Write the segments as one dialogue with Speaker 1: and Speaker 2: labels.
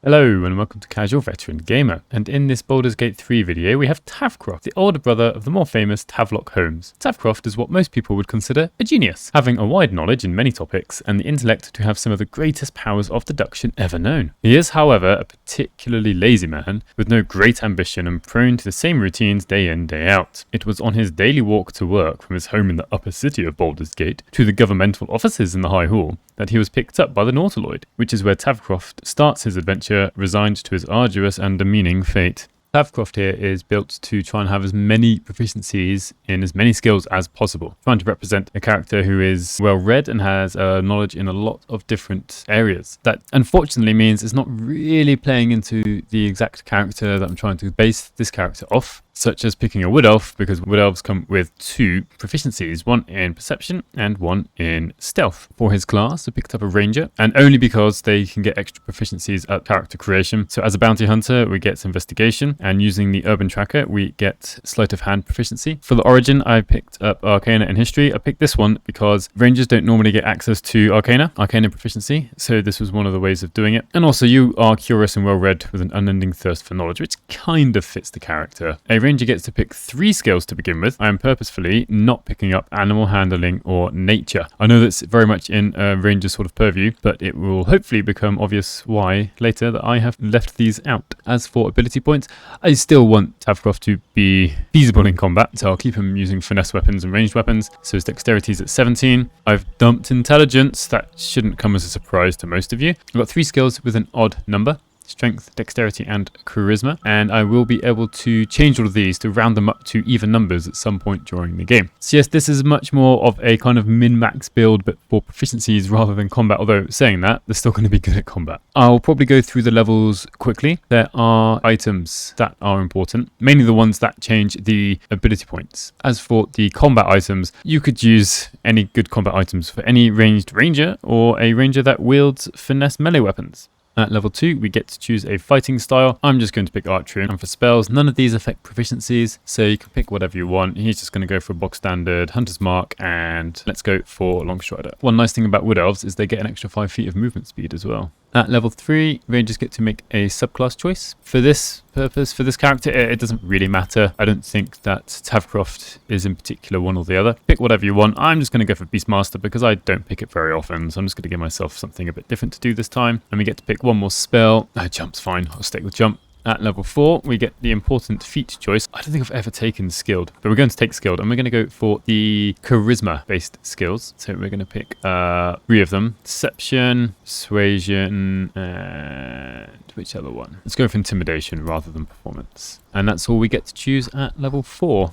Speaker 1: Hello and welcome to Casual Veteran Gamer, and in this Baldur's Gate 3 video we have Tavcroft, the older brother of the more famous Tavlock Holmes. Tavcroft is what most people would consider a genius, having a wide knowledge in many topics and the intellect to have some of the greatest powers of deduction ever known. He is, however, a particularly lazy man with no great ambition and prone to the same routines day in, day out. It was on his daily walk to work from his home in the upper city of Baldur's Gate to the governmental offices in the High Hall that he was picked up by the Nautiloid, which is where Tavcroft starts his adventure, resigned to his arduous and demeaning fate. Tavcroft here is built to try and have as many proficiencies in as many skills as possible, trying to represent a character who is well read and has knowledge in a lot of different areas. That unfortunately means it's not really playing into the exact character that I'm trying to base this character off, such as picking a wood elf, because wood elves come with 2 proficiencies, one in perception and one in stealth. For his class, I picked up a ranger, and only because they can get extra proficiencies at character creation. So as a bounty hunter, we get investigation, and using the urban tracker, we get sleight of hand proficiency. For the origin, I picked up arcana and history. I picked this one because rangers don't normally get access to arcana proficiency, so this was one of the ways of doing it. And also, you are curious and well read with an unending thirst for knowledge, which kind of fits the character. A ranger gets to pick 3 skills to begin with. I am purposefully not picking up animal handling or nature. I know that's very much in a ranger sort of purview, but it will hopefully become obvious why later that I have left these out. As for ability points, I still want Tavcroft to be feasible in combat, so I'll keep him using finesse weapons and ranged weapons. So his dexterity is at 17. I've dumped intelligence. That shouldn't come as a surprise to most of you. I've got 3 skills with an odd number: strength, dexterity, and charisma, and I will be able to change all of these to round them up to even numbers at some point during the game. So yes, this is much more of a kind of min-max build, but for proficiencies rather than combat, although saying that, they're still going to be good at combat. I'll probably go through the levels quickly. There are items that are important, mainly the ones that change the ability points. As for the combat items, you could use any good combat items for any ranged ranger or a ranger that wields finesse melee weapons. At level 2, we get to choose a fighting style. I'm just going to pick archery, and for spells, none of these affect proficiencies, so you can pick whatever you want. He's just going to go for a box standard Hunter's Mark, and let's go for Longstrider. One nice thing about Wood Elves is they get an extra 5 feet of movement speed as well. At level 3, Rangers get to make a subclass choice. For this purpose, for this character, it doesn't really matter. I don't think that Tavcroft is in particular one or the other. Pick whatever you want. I'm just going to go for Beastmaster because I don't pick it very often, so I'm just going to give myself something a bit different to do this time. And we get to pick one more spell. Jump's fine. I'll stick with Jump. At level 4, we get the important feat choice. I don't think I've ever taken skilled, but we're going to take skilled, and we're going to go for the charisma-based skills. So we're going to pick 3 of them: deception, persuasion, and which other one? Let's go for intimidation rather than performance. And that's all we get to choose at level 4.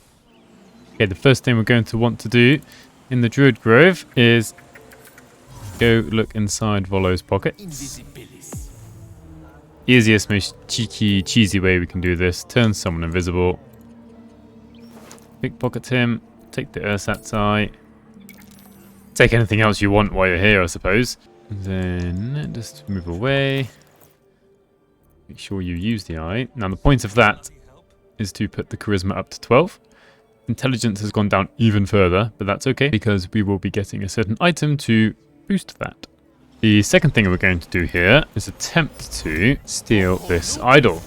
Speaker 1: Okay, the first thing we're going to want to do in the Druid Grove is go look inside Volo's pockets. Easiest, most cheesy way we can do this: turn someone invisible, pickpocket him, take the Ersatz eye, take anything else you want while you're here, I suppose. And then just move away. Make sure you use the eye. Now the point of that is to put the charisma up to 12. Intelligence has gone down even further, but that's okay because we will be getting a certain item to boost that. The second thing we're going to do here is attempt to steal this idol.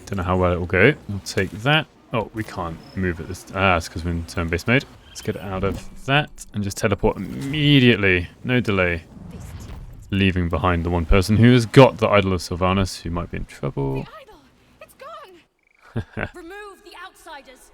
Speaker 1: Don't know how well it will go. We'll take that. Oh, we can't move it this. It's because we're in turn-based mode. Let's get it out of that and just teleport immediately. No delay. Leaving behind the one person who has got the idol of Sylvanus, who might be in trouble.
Speaker 2: The idol! It's gone! Remove the outsiders!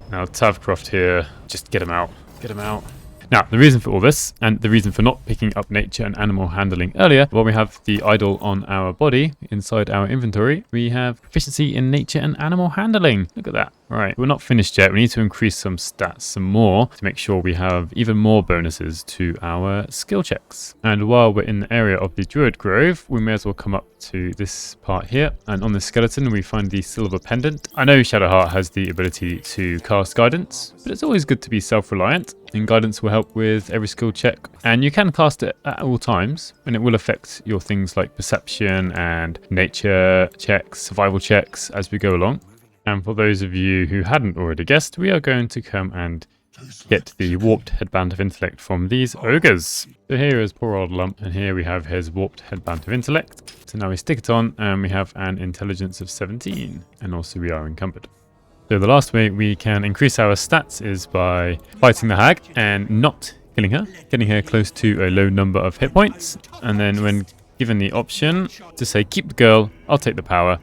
Speaker 1: Now Tavcroft here, just get him out. Get him out. Now, the reason for all this, and the reason for not picking up nature and animal handling earlier, while we have the idol on our body, inside our inventory, we have proficiency in nature and animal handling. Look at that. Right, we're not finished yet. We need to increase some stats some more to make sure we have even more bonuses to our skill checks. And while we're in the area of the Druid Grove, we may as well come up to this part here. And on the skeleton, we find the silver pendant. I know Shadowheart has the ability to cast guidance, but it's always good to be self-reliant. And guidance will help with every skill check. And you can cast it at all times, and it will affect your things like perception and nature checks, survival checks as we go along. And for those of you who hadn't already guessed, we are going to come and get the warped headband of intellect from these ogres. So here is poor old Lump, and here we have his warped headband of intellect. So now we stick it on, and we have an intelligence of 17, and also we are encumbered. So the last way we can increase our stats is by fighting the hag and not killing her, getting her close to a low number of hit points, and then when given the option to say keep the girl, I'll take the power,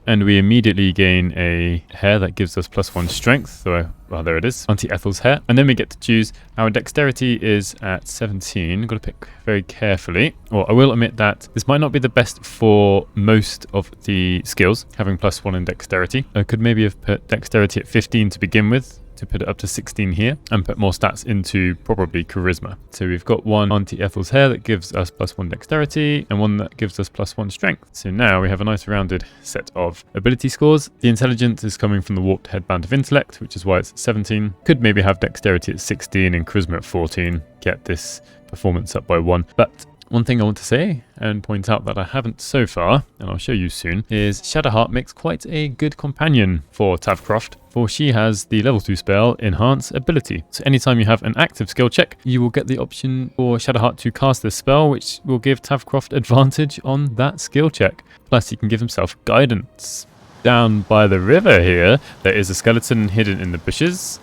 Speaker 1: and we immediately gain a hair that gives us +1 strength. So, well, there it is, Auntie Ethel's hair. And then we get to choose. Our dexterity is at 17. Got to pick very carefully. Well, I will admit that this might not be the best for most of the skills, having +1 in dexterity. I could maybe have put dexterity at 15 to begin with, to put it up to 16 here, and put more stats into probably charisma. So we've got one Auntie Ethel's hair that gives us +1 dexterity, and one that gives us +1 strength. So now we have a nice rounded set of ability scores. The intelligence is coming from the warped headband of intellect, which is why it's at 17. Could maybe have dexterity at 16 and charisma at 14, get this performance up by 1. But one thing I want to say and point out that I haven't so far, and I'll show you soon, is Shadowheart makes quite a good companion for Tavcroft, for she has the level 2 spell Enhance Ability. So anytime you have an active skill check, you will get the option for Shadowheart to cast this spell, which will give Tavcroft advantage on that skill check. Plus he can give himself guidance. Down by the river here, there is a skeleton hidden in the bushes,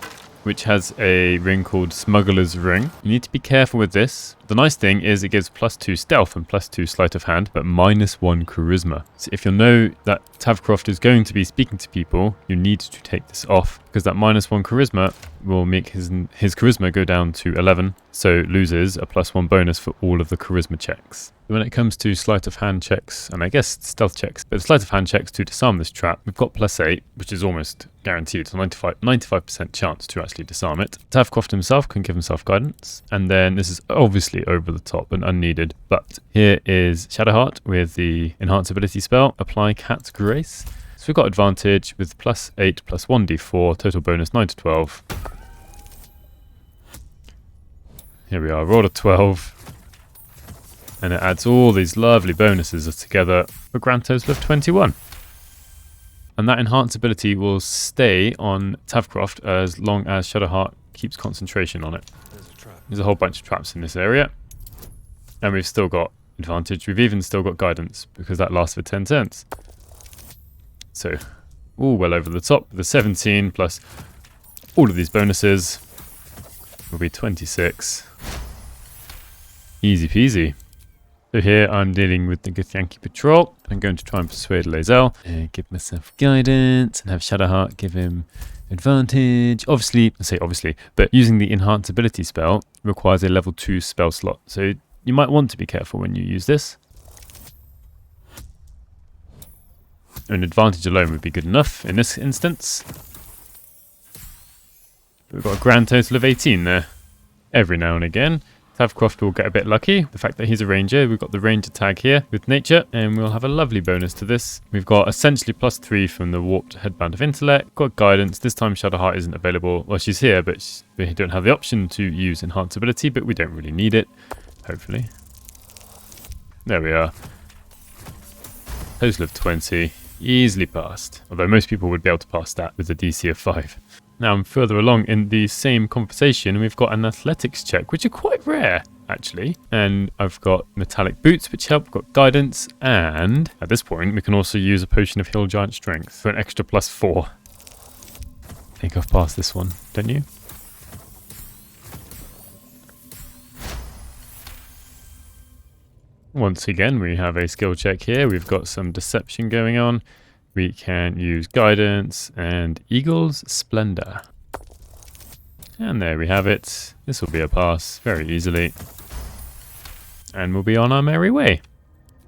Speaker 1: which has a ring called Smuggler's Ring. You need to be careful with this. The nice thing is it gives +2 stealth and +2 sleight of hand, but -1 charisma. So if you know that Tavcroft is going to be speaking to people, you need to take this off, because that -1 charisma will make his charisma go down to 11, so loses a +1 bonus for all of the charisma checks. When it comes to sleight of hand checks, and I guess stealth checks, but sleight of hand checks to disarm this trap, we've got +8, which is almost guaranteed. It's a 95% chance to actually disarm it. Tavcroft himself can give himself guidance, and then this is obviously over the top and unneeded, but here is Shadowheart with the Enhance Ability spell, Apply Cat's Grace. So we've got advantage with +8 +1d4, total bonus 9 to 12. Here we are, roll a 12. And it adds all these lovely bonuses together for a grand total of 21. And that enhance ability will stay on Tavcroft as long as Shadowheart keeps concentration on it. There's a whole bunch of traps in this area. And we've still got advantage. We've even still got guidance, because that lasts for 10 turns. So, all well over the top. The 17 plus all of these bonuses will be 26. Easy peasy. So here I'm dealing with the Githyanki patrol. I'm going to try and persuade Lae'zel and give myself guidance and have Shadowheart give him advantage. Obviously, I say obviously, but using the Enhance Ability spell requires a level 2 spell slot. So you might want to be careful when you use this. An advantage alone would be good enough in this instance. We've got a grand total of 18 there. Every now and again, Tavcroft will get a bit lucky. The fact that he's a ranger, we've got the ranger tag here with nature, and we'll have a lovely bonus to this. We've got essentially +3 from the warped headband of intellect. Got guidance. This time Shadowheart isn't available. Well, she's here, but we don't have the option to use enhance ability, but we don't really need it, hopefully. There we are. Total of 20. Easily passed. Although most people would be able to pass that with a DC of 5. Now I'm further along in the same conversation. We've got an athletics check, which are quite rare, actually. And I've got metallic boots, which help. We've got guidance. And at this point, we can also use a potion of Hill Giant Strength for an extra +4. I think I've passed this one, don't you? Once again, we have a skill check here. We've got some deception going on. We can use guidance and Eagle's Splendor. And there we have it. This will be a pass very easily. And we'll be on our merry way.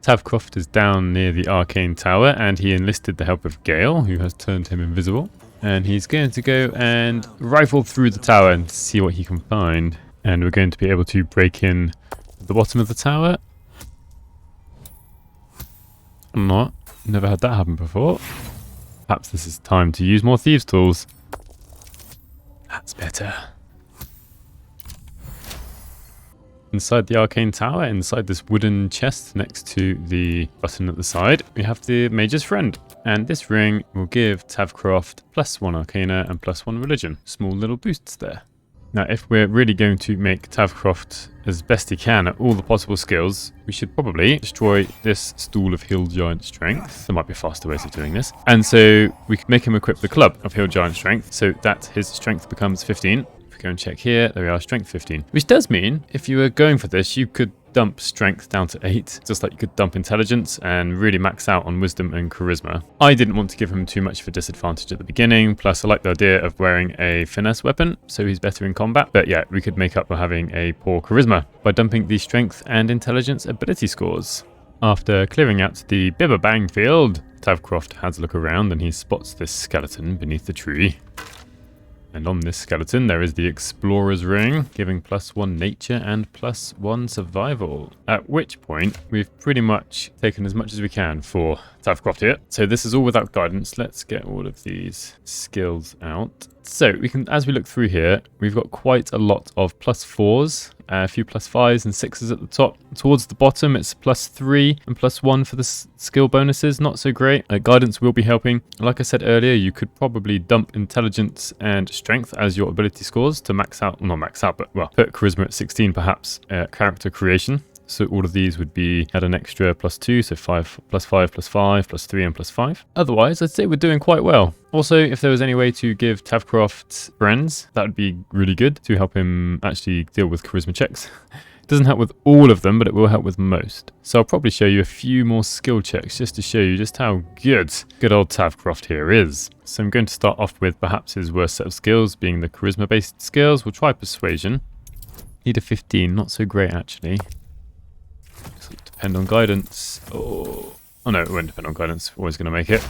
Speaker 1: Tavcroft is down near the arcane tower, and he enlisted the help of Gale, who has turned him invisible. And he's going to go and rifle through the tower and see what he can find. And we're going to be able to break in at the bottom of the tower. Not. Never had that happen before. Perhaps this is time to use more thieves' tools. That's better. Inside the arcane tower, inside this wooden chest next to the button at the side, we have the Mage's Friend. And this ring will give Tavcroft +1 Arcana and +1 Religion. Small little boosts there. Now, if we're really going to make Tavcroft as best he can at all the possible skills, we should probably destroy this stool of Hill Giant Strength. There might be faster ways of doing this. And so we can make him equip the club of Hill Giant Strength so that his strength becomes 15. If we go and check here, there we are, strength 15. Which does mean if you were going for this, you could dump strength down to 8, just like you could dump intelligence and really max out on wisdom and charisma. I didn't want to give him too much of a disadvantage at the beginning, plus I like the idea of wearing a finesse weapon, so he's better in combat. But yeah, we could make up for having a poor charisma by dumping the strength and intelligence ability scores. After clearing out the Bibba Bang field, Tavcroft has a look around and he spots this skeleton beneath the tree. And on this skeleton there is the Explorer's Ring, giving +1 nature and +1 survival. At which point we've pretty much taken as much as we can for Tavcroft here. So this is all without guidance. Let's get all of these skills out. So we can, as we look through here, we've got quite a lot of +4s, a few +5s and 6s at the top. Towards the bottom it's +3 and +1 for the skill bonuses. Not so great. Guidance will be helping. Like I said earlier, you could probably dump intelligence and strength as your ability scores to max out, not max out, but well, put charisma at 16 perhaps, character creation. So all of these would be at an extra +2, so 5, +5, +5, +3 and +5. Otherwise, I'd say we're doing quite well. Also, if there was any way to give Tavcroft friends, that would be really good to help him actually deal with charisma checks. It doesn't help with all of them, but it will help with most. So I'll probably show you a few more skill checks just to show you just how good old Tavcroft here is. So I'm going to start off with perhaps his worst set of skills, being the charisma-based skills. We'll try persuasion. Need a 15, not so great actually. Depend on guidance. Oh no, it won't depend on guidance. Always going to make it.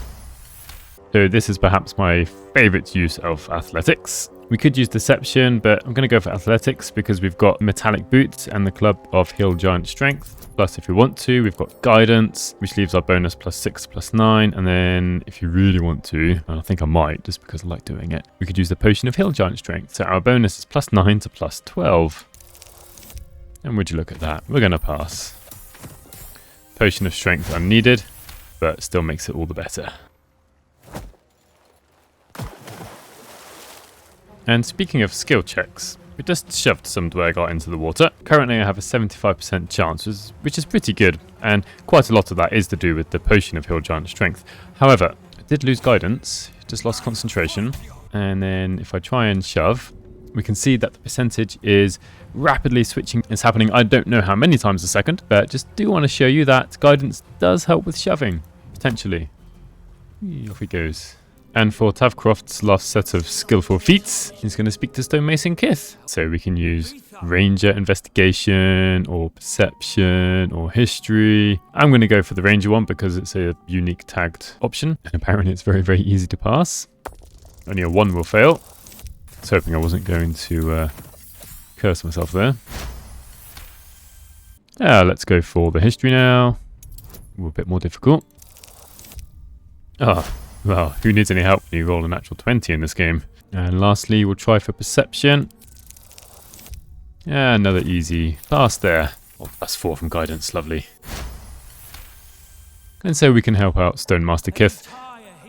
Speaker 1: So this is perhaps my favorite use of athletics. We could use deception, but I'm going to go for athletics because we've got metallic boots and the club of Hill Giant Strength. Plus, if we want to, we've got guidance, which leaves our bonus +6, +9. And then if you really want to, and I think I might just because I like doing it, we could use the potion of Hill Giant Strength. So our bonus is +9 to +12. And would you look at that? We're going to pass. Potion of strength unneeded, but still makes it all the better. And speaking of skill checks, we just shoved some Dwergart into the water. Currently I have a 75% chance, which is pretty good, and quite a lot of that is to do with the potion of Hill Giant Strength. However, I did lose guidance, just lost concentration, and then if I try and shove, we can see that the percentage is rapidly switching. It's happening I don't know how many times a second, but just do want to show you that guidance does help with shoving, potentially. Off he goes. And for Tavcroft's last set of skillful feats, he's going to speak to Stonemason Kith. So we can use Ranger Investigation, or Perception, or History. I'm going to go for the Ranger one because it's a unique tagged option, and apparently it's very, very easy to pass. Only a 1 will fail. I was hoping I wasn't going to curse myself there. Let's go for the History now. A bit more difficult. Well, who needs any help when you roll a natural 20 in this game? And lastly, we'll try for Perception. Another easy pass there. +4 from guidance, lovely. And so we can help out Stonemaster Kith.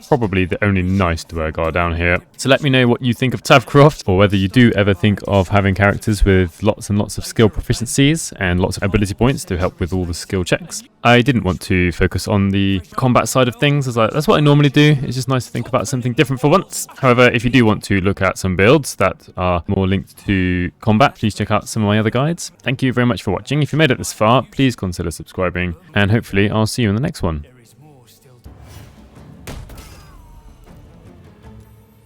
Speaker 1: Probably the only nice Dwergar down here. So let me know what you think of Tavcroft, or whether you do ever think of having characters with lots and lots of skill proficiencies and lots of ability points to help with all the skill checks. I didn't want to focus on the combat side of things, as that's what I normally do. It's just nice to think about something different for once. However, if you do want to look at some builds that are more linked to combat, please check out some of my other guides. Thank you very much for watching. If you made it this far, please consider subscribing, and hopefully I'll see you in the next one.